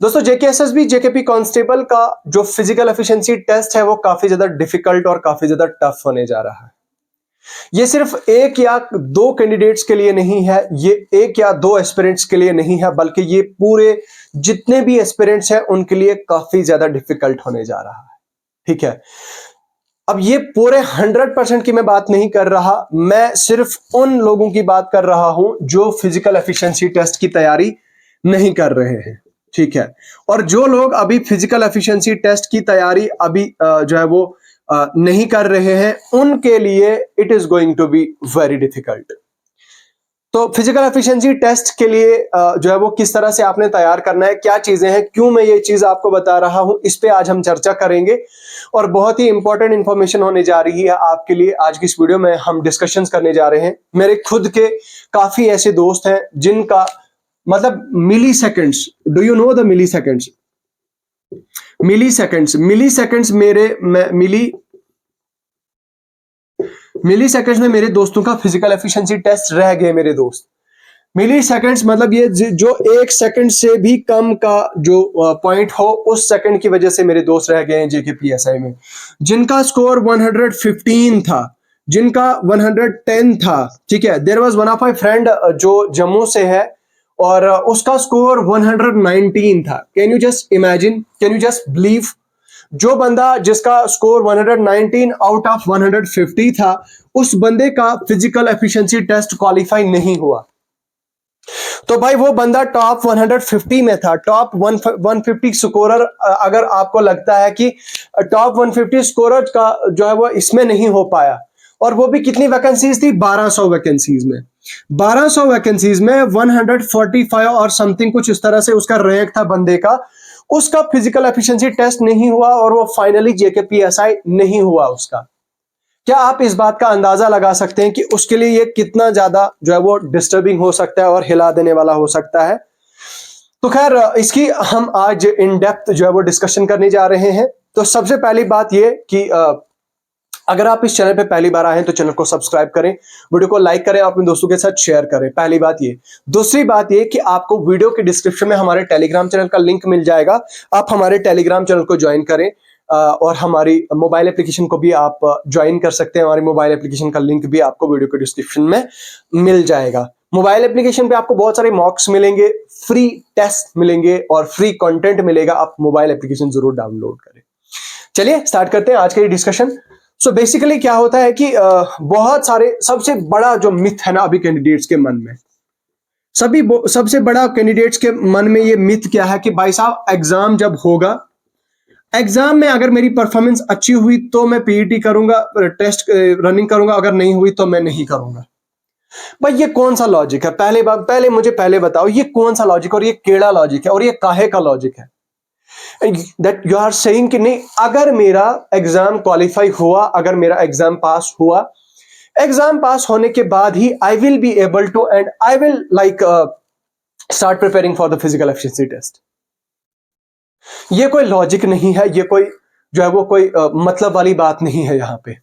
दोस्तों JKSSB JKP constable का जो फिजिकल एफिशिएंसी टेस्ट है वो काफी ज्यादा डिफिकल्ट और काफी ज्यादा टफ होने जा रहा है। ये सिर्फ एक या दो कैंडिडेट्स के लिए नहीं है, ये एक या दो एस्पिरेंट्स के लिए नहीं है, बल्कि ये पूरे जितने भी एस्पिरेंट्स हैं उनके लिए काफी ज्यादा डिफिकल्ट होने जा रहा है। ठीक है, अब ये पूरे 100% की मैं बात नहीं कर रहा, मैं सिर्फ उन लोगों की बात कर रहा हूं जो फिजिकल एफिशिएंसी टेस्ट की तैयारी नहीं कर रहे हैं। ठीक है, और जो लोग अभी फिजिकल एफिशिएंसी टेस्ट की तैयारी अभी जो है वो नहीं कर रहे हैं, उनके लिए it is going to be very difficult. तो फिजिकल एफिशिएंसी टेस्ट के लिए जो है वो किस तरह से आपने तैयार करना है, क्या चीजें हैं, क्यों मैं ये चीज आपको बता रहा हूं, इस पे आज हम चर्चा करेंगे और बहुत ही इंपॉर्टेंट इंफॉर्मेशन होने जा रही है आपके लिए। आज की इस वीडियो में हम डिस्कशंस करने जा रहे हैं। मेरे खुद के काफी ऐसे दोस्त हैं जिनका मतलब milliseconds, do you know the milliseconds, milliseconds milliseconds में मेरे दोस्तों का फिजिकल एफिशिएंसी टेस्ट रह गए। मेरे दोस्त, मिली सेकेंड्स मतलब ये जो एक सेकंड से भी कम का जो पॉइंट हो, उस सेकंड की वजह से मेरे दोस्त रह गए हैं जेकेपीएसआई में। जिनका स्कोर 115 था, जिनका 110 था। ठीक है, there was one of my friend जो जम्मू से है और उसका स्कोर 119 था। Can you just imagine, can you just believe, जो बंदा जिसका स्कोर 119 आउट ऑफ 150 था, उस बंदे का फिजिकल एफिशिएंसी टेस्ट क्वालिफाई नहीं हुआ। तो भाई वो बंदा टॉप 150 में था, टॉप 150 स्कोरर। अगर आपको लगता है कि टॉप 150 स्कोरर का जो है वो इसमें नहीं हो पाया, और वो भी कितनी वैकेंसीज थी, 1200 वैकेंसीज में, 1200 वैकेंसीज में 145 और समथिंग कुछ इस तरह से उसका रैंक था बंदे का। उसका फिजिकल एफिशिएंसी टेस्ट नहीं हुआ और वो फाइनली जेकेपीएसआई नहीं हुआ उसका। क्या आप इस बात का अंदाजा लगा सकते हैं कि उसके लिए ये कितना ज्यादा जो है वो डिस्टर्बिंग हो सकता है और हिला देने वाला हो सकता है। तो खैर, इसकी हम आज इन डेप्थ जो है वो डिस्कशन करने जा रहे हैं। तो सबसे पहली बात ये कि अगर आप इस चैनल पे पहली बार आए हैं तो चैनल को सब्सक्राइब करें, वीडियो को लाइक करें, अपने दोस्तों के साथ शेयर करें। पहली बात ये। दूसरी बात ये कि आपको वीडियो के डिस्क्रिप्शन में हमारे टेलीग्राम चैनल का लिंक मिल जाएगा। आप हमारे टेलीग्राम चैनल को ज्वाइन करें और हमारी मोबाइल एप्लीकेशन को भी आप ज्वाइन कर सकते हैं। हमारी मोबाइल एप्लीकेशन का लिंक भी आपको वीडियो के डिस्क्रिप्शन में मिल जाएगा। मोबाइल एप्लीकेशन पे आपको बहुत सारे मॉक्स मिलेंगे, फ्री टेस्ट मिलेंगे और फ्री कंटेंट मिलेगा। आप मोबाइल एप्लीकेशन जरूर डाउनलोड करें। चलिए स्टार्ट करते हैं आज का ये डिस्कशन। सो बेसिकली क्या होता है कि बहुत सारे, सबसे बड़ा जो मिथ है ना अभी कैंडिडेट्स के मन में, सबसे बड़ा कैंडिडेट्स के मन में ये मिथ क्या है कि भाई साहब एग्जाम जब होगा, एग्जाम में अगर मेरी परफॉर्मेंस अच्छी हुई तो मैं पीईटी करूंगा, टेस्ट रनिंग करूंगा, अगर नहीं हुई तो मैं नहीं करूंगा। भाई ये कौन सा लॉजिक है? पहले मुझे बताओ ये कौन सा लॉजिक और ये केड़ा लॉजिक है और ये काहे का लॉजिक है दैट यू आर सेइंग कि नहीं, अगर मेरा एग्जाम क्वालिफाई हुआ, अगर मेरा एग्जाम पास हुआ, एग्जाम पास होने के बाद ही I will be able to and I will like start preparing for the physical efficiency test. ये कोई लॉजिक नहीं है, ये कोई जो है वो कोई मतलब वाली बात नहीं है यहाँ पे।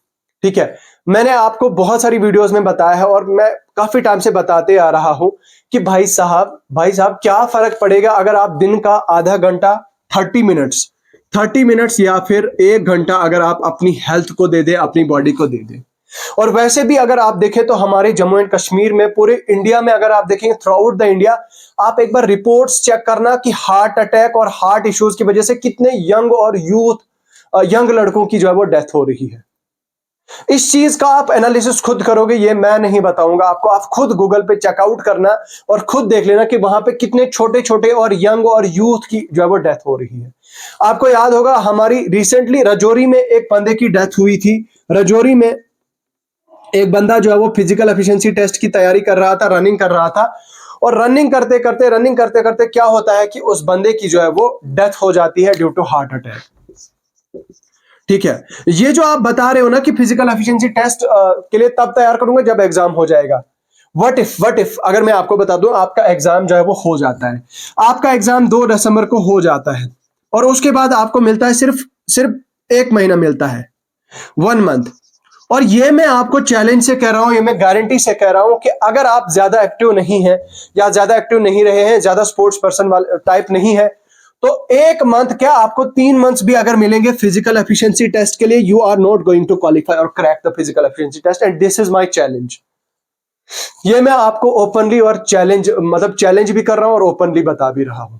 ठीक है, मैंने आपको बहुत सारी वीडियोस में बताया है और मैं काफी टाइम से बताते आ रहा हूं कि भाई साहब क्या फर्क पड़ेगा अगर आप दिन का आधा घंटा 30 मिनट्स या फिर 1 घंटा अगर आप अपनी हेल्थ को दे दे, अपनी बॉडी को दे दे। और वैसे भी अगर आप देखें तो हमारे जम्मू एंड कश्मीर में, पूरे इंडिया में अगर आप देखेंगे, थ्रू आउट द इंडिया, आप एक बार रिपोर्ट्स चेक करना कि हार्ट अटैक और हार्ट इश्यूज की वजह से कितने यंग लड़कों की जो है वो डेथ हो रही है। इस चीज का आप एनालिसिस खुद करोगे, ये मैं नहीं बताऊंगा आपको। आप खुद गूगल पे चेकआउट करना और खुद देख लेना कि वहां पे कितने छोटे छोटे और यंग और यूथ की जो है वो डेथ हो रही है। आपको याद होगा हमारी रिसेंटली रजौरी में एक बंदे की डेथ हुई थी। रजौरी में एक बंदा जो है वो फिजिकल एफिशिएंसी टेस्ट की तैयारी कर रहा था, रनिंग कर रहा था, और रनिंग करते करते क्या होता है कि उस बंदे की जो है वो डेथ हो जाती है ड्यू टू हार्ट अटैक। ठीक है, ये जो आप बता रहे हो ना कि फिजिकल एफिशिएंसी टेस्ट के लिए तब तैयार करूंगा जब एग्जाम हो जाएगा। व्हाट इफ अगर मैं आपको बता दूं आपका एग्जाम जो है वो हो जाता है, आपका एग्जाम 2 दिसंबर को हो जाता है और उसके बाद आपको मिलता है सिर्फ 1 महीना मिलता है, 1 मंथ। और ये मैं आपको चैलेंज से कह रहा हूं, ये मैं गारंटी से कह रहा हूं कि अगर आप ज्यादा एक्टिव नहीं हैं या ज्यादा एक्टिव नहीं रहे हैं, ज्यादा स्पोर्ट्स पर्सन टाइप नहीं है, तो एक मंथ क्या, आपको 3 मंथ्स भी अगर मिलेंगे फिजिकल एफिशिएंसी टेस्ट के लिए, you are not going to qualify और crack the physical efficiency test, and this is my challenge. ये मैं आपको ओपनली और चैलेंज भी कर रहा हूं और ओपनली बता भी रहा हूं।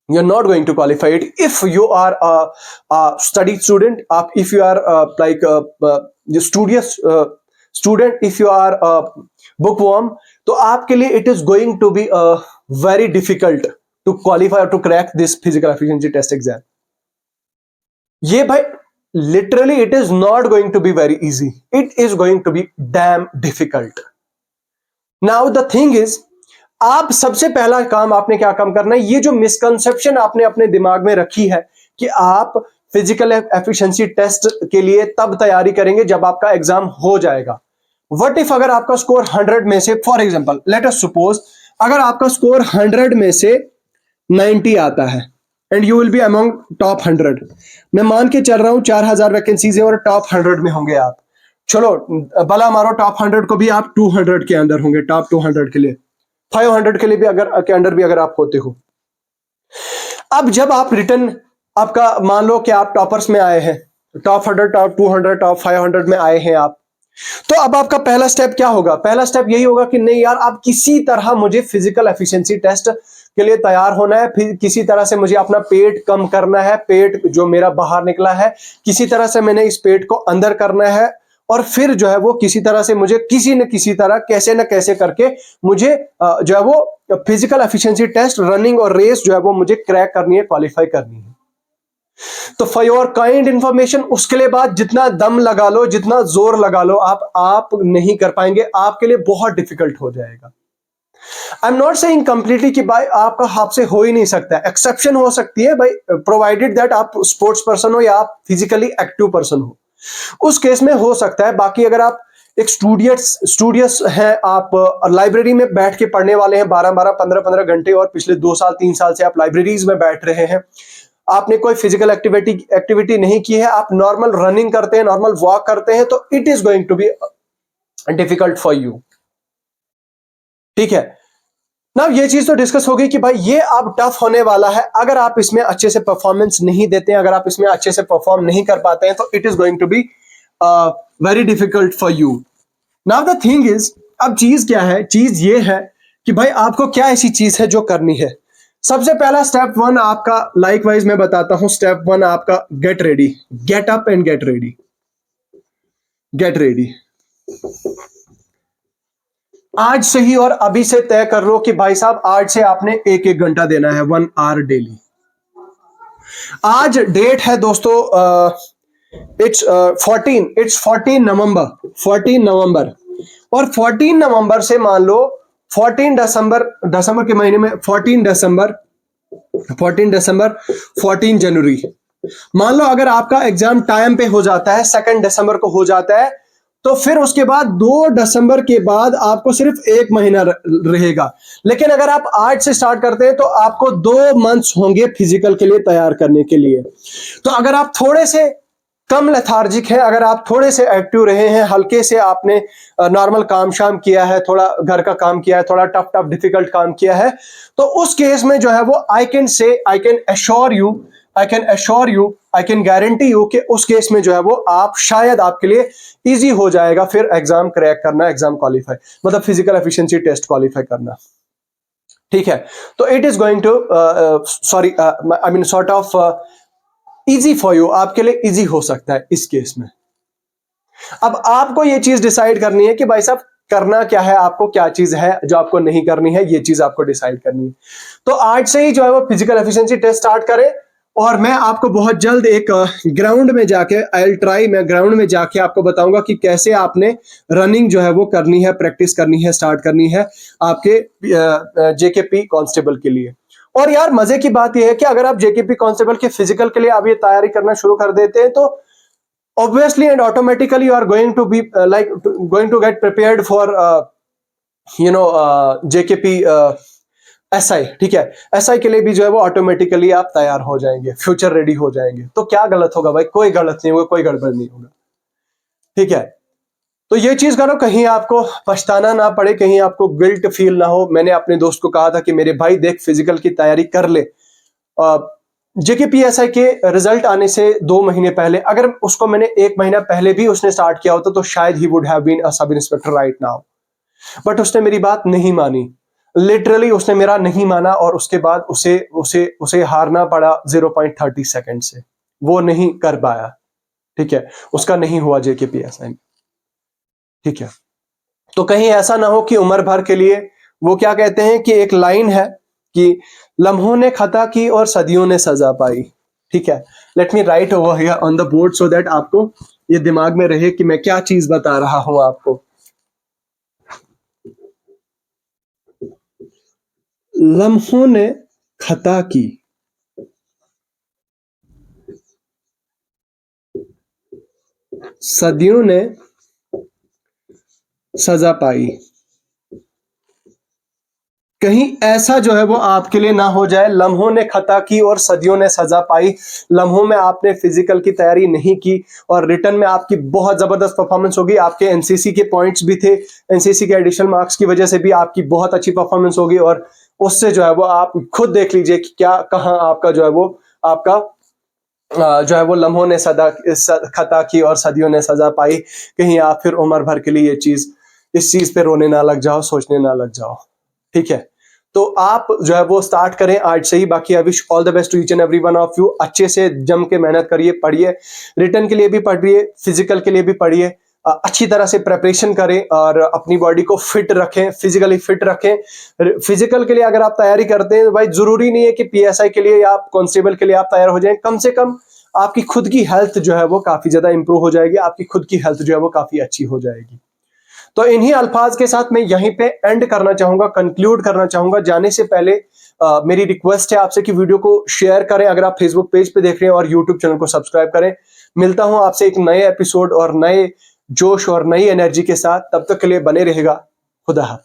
You're not going to qualify it if you are a study student, if you are the studious student, if you are a bookworm, तो आपके लिए it is going to be very difficult to qualify or to crack this physical efficiency test exam. ये भाई literally it is not going to be very easy. It is going to be damn difficult. Now the thing is, आप सबसे पहला काम आपने क्या काम करना है, ये जो मिसकंसेप्शन आपने अपने दिमाग में रखी है कि आप फिजिकल एफिशिएंसी टेस्ट के लिए तब तैयारी करेंगे जब आपका एग्जाम हो जाएगा। व्हाट इफ अगर आपका स्कोर 100 में से, for example let us suppose, अगर आपका स्कोर 100 में से 90 आता है and you will be among top 100, मैं मान के चल रहा हूं 4000 वैकेंसीज है और टॉप 100 में होंगे आप, चलो भला मारो टॉप 100 को भी, आप 200 के अंदर होंगे, टॉप 200 के लिए, 500 के लिए भी अगर के अंडर भी अगर आप होते हो। अब जब आप रिटर्न आपका मान लो कि आप टॉपर्स में आए हैं, टॉप 100, टॉप 200, टॉप 500 में आए हैं आप, तो अब आपका पहला स्टेप क्या होगा? पहला स्टेप यही होगा कि नहीं यार, अब किसी तरह मुझे फिजिकल एफिशिएंसी टेस्ट के लिए तैयार होना है, फिर किसी तरह से मुझे अपना पेट कम करना है, पेट जो मेरा बाहर निकला है किसी तरह से मैंने इस पेट को अंदर करना है, और फिर जो है वो किसी तरह से मुझे किसी न किसी तरह कैसे न कैसे करके मुझे जो है वो फिजिकल एफिशिएंसी टेस्ट, रनिंग और रेस जो है वो मुझे क्रैक करनी है, क्वालिफाई करनी है। तो फॉर योर काइंड इंफॉर्मेशन, उसके लिए बाद जितना दम लगा लो, जितना जोर लगा लो, आप नहीं कर पाएंगे, आपके लिए बहुत डिफिकल्ट हो जाएगा। I am not saying completely कि भाई आपका हाथ से हो ही नहीं सकता, एक्सेप्शन हो सकती है भाई, प्रोवाइडेड दैट आप स्पोर्ट्स पर्सन हो या आप फिजिकली एक्टिव पर्सन हो, उस केस में हो सकता है। बाकी अगर आप एक स्टूडियस हैं, आप लाइब्रेरी में बैठ के पढ़ने वाले हैं 12-12, 15-15 घंटे, और पिछले 2 साल 3 साल से आप लाइब्रेरीज में बैठ रहे हैं, आपने कोई फिजिकल एक्टिविटी नहीं की है, आप नॉर्मल रनिंग करते हैं, नॉर्मल वॉक करते हैं, तो it is going to be difficult for you. ठीक है ना, ये चीज तो डिस्कस हो गई कि भाई ये अब टफ होने वाला है, अगर आप इसमें अच्छे से परफॉर्मेंस नहीं देते हैं, अगर आप इसमें अच्छे से परफॉर्म नहीं कर पाते हैं, तो it is going to be very difficult for you. Now the thing is, अब चीज क्या है? चीज ये है कि भाई आपको क्या ऐसी चीज है जो करनी है। सबसे पहला स्टेप 1 आपका, लाइकवाइज मैं बताता हूं, स्टेप 1 आपका get ready, get up and get ready, get ready. आज से ही और अभी से तय कर लो कि भाई साहब आज से आपने 1-1 घंटा देना है, 1 आवर डेली। आज डेट है दोस्तों, इट्स 14 नवंबर, और 14 नवंबर से मान लो 14 दिसंबर के महीने में 14 दिसंबर, 14 जनवरी, मान लो अगर आपका एग्जाम टाइम पे हो जाता है, 2 दिसंबर को हो जाता है, तो फिर उसके बाद 2 दिसंबर के बाद आपको सिर्फ 1 महीना रहेगा। लेकिन अगर आप आज से स्टार्ट करते हैं तो आपको 2 मंथ्स होंगे फिजिकल के लिए तैयार करने के लिए। तो अगर आप थोड़े से कम लेथार्जिक है, अगर आप थोड़े से एक्टिव रहे हैं, हल्के से आपने नॉर्मल काम शाम किया है, थोड़ा घर का काम किया है, थोड़ा टफ डिफिकल्ट काम किया है, तो उस केस में जो है वो I can assure you, I can guarantee you कि उस केस में जो है वो आप शायद आपके लिए इजी हो जाएगा फिर एग्जाम क्रैक करना, एग्जाम क्वालिफाई, मतलब फिजिकल एफिशिएंसी टेस्ट क्वालिफाई करना। ठीक है, तो it is going to I mean sort of easy for you, आपके लिए इजी हो सकता है इस केस में। अब आपको ये चीज डिसाइड करनी है कि भाई साहब करना क्या है, आपको क्या चीज है जो आपको नहीं करनी है, ये चीज आपको डिसाइड करनी है। तो आज से ही जो है वो फिजिकल एफिशिएंसी टेस्ट स्टार्ट करें, और मैं आपको बहुत जल्द एक ग्राउंड में जाके मैं ग्राउंड में जाके आपको बताऊंगा कि कैसे आपने रनिंग जो है वो करनी है, प्रैक्टिस करनी है, स्टार्ट करनी है आपके जेकेपी कांस्टेबल के लिए। और यार मजे की बात यह है कि अगर आप जेकेपी कांस्टेबल के फिजिकल के लिए आप ये तैयारी करना शुरू कर देते हैं, तो obviously and automatically you are going to be going to get prepared for JKP SI. ठीक है, एसआई के लिए भी जो है वो ऑटोमेटिकली आप तैयार हो जाएंगे, फ्यूचर रेडी हो जाएंगे। तो क्या गलत होगा भाई? कोई गलत नहीं होगा, कोई गड़बड़ नहीं होगा। ठीक है, तो ये चीज करो, कहीं आपको पछताना ना पड़े, कहीं आपको गिल्ट फील ना हो। मैंने अपने दोस्त को कहा था कि मेरे भाई देख फिजिकल की तैयारी कर ले, जेकेपीएसआई के रिजल्ट आने से 2 महीने पहले, अगर उसको मैंने 1 महीना पहले भी उसने स्टार्ट किया होता तो शायद ही would have been a sub inspector right now. But उसने मेरी बात नहीं मानी, लिटरली उसने मेरा नहीं माना, और उसके बाद उसे उसे उसे हारना पड़ा 0.30 सेकंड से। वो नहीं कर पाया, ठीक है, उसका नहीं हुआ जेकेपीएसआई, ठीक है। तो कहीं ऐसा ना हो कि उम्र भर के लिए, वो क्या कहते हैं कि एक लाइन है कि लम्हों ने खता की और सदियों ने सजा पाई, ठीक है। Let me right over here on the board so that आपको ये दिमाग में रहे कि मैं क्या चीज बता रहा हूं आपको। लम्हों ने खता की, सदियों ने सजा पाई। कहीं ऐसा जो है वो आपके लिए ना हो जाए, लम्हों ने खता की और सदियों ने सजा पाई। लम्हों में आपने फिजिकल की तैयारी नहीं की और रिटर्न में आपकी बहुत जबरदस्त परफॉर्मेंस होगी, आपके एनसीसी के पॉइंट्स भी थे, एनसीसी के एडिशनल मार्क्स की वजह से भी आपकी बहुत अच्छी परफॉर्मेंस होगी, और उससे जो है वो आप खुद देख लीजिए कि क्या कहाँ आपका जो है वो आपका जो है वो लम्हों ने खता की और सदियों ने सजा पाई। कहीं आप फिर उम्र भर के लिए इस चीज पे रोने ना लग जाओ, सोचने ना लग जाओ, ठीक है। तो आप जो है वो स्टार्ट करें आज से ही। बाकी I wish all the best to each and every one of you. अच्छे से जम के मेहनत करिए, पढ़िए, रिटर्न के लिए भी पढ़िए, फिजिकल के लिए भी पढ़िए, अच्छी तरह से प्रेपरेशन करें और अपनी बॉडी को फिट रखें, फिजिकली फिट रखें। फिजिकल के लिए अगर आप तैयारी करते हैं, भाई जरूरी नहीं है कि पीएसआई के लिए या कांस्टेबल के लिए आप तैयार हो जाएं, कम से कम आपकी खुद की हेल्थ जो है वो काफी ज्यादा इंप्रूव हो जाएगी, आपकी खुद की हेल्थ जो है वो काफी अच्छी हो जाएगी। तो इन्हीं अल्फाज के साथ मैं यहीं पे एंड करना चाहूंगा, कंक्लूड करना चाहूंगा। जाने से पहले मेरी रिक्वेस्ट है आपसे कि वीडियो को शेयर करें अगर आप फेसबुक पेज पे देख रहे हैं, और यूट्यूब चैनल को सब्सक्राइब करें। मिलता हूं आपसे एक नए एपिसोड और नए जोश और नई एनर्जी के साथ, तब तक के लिए बने रहेगा। खुदा हाफिज़।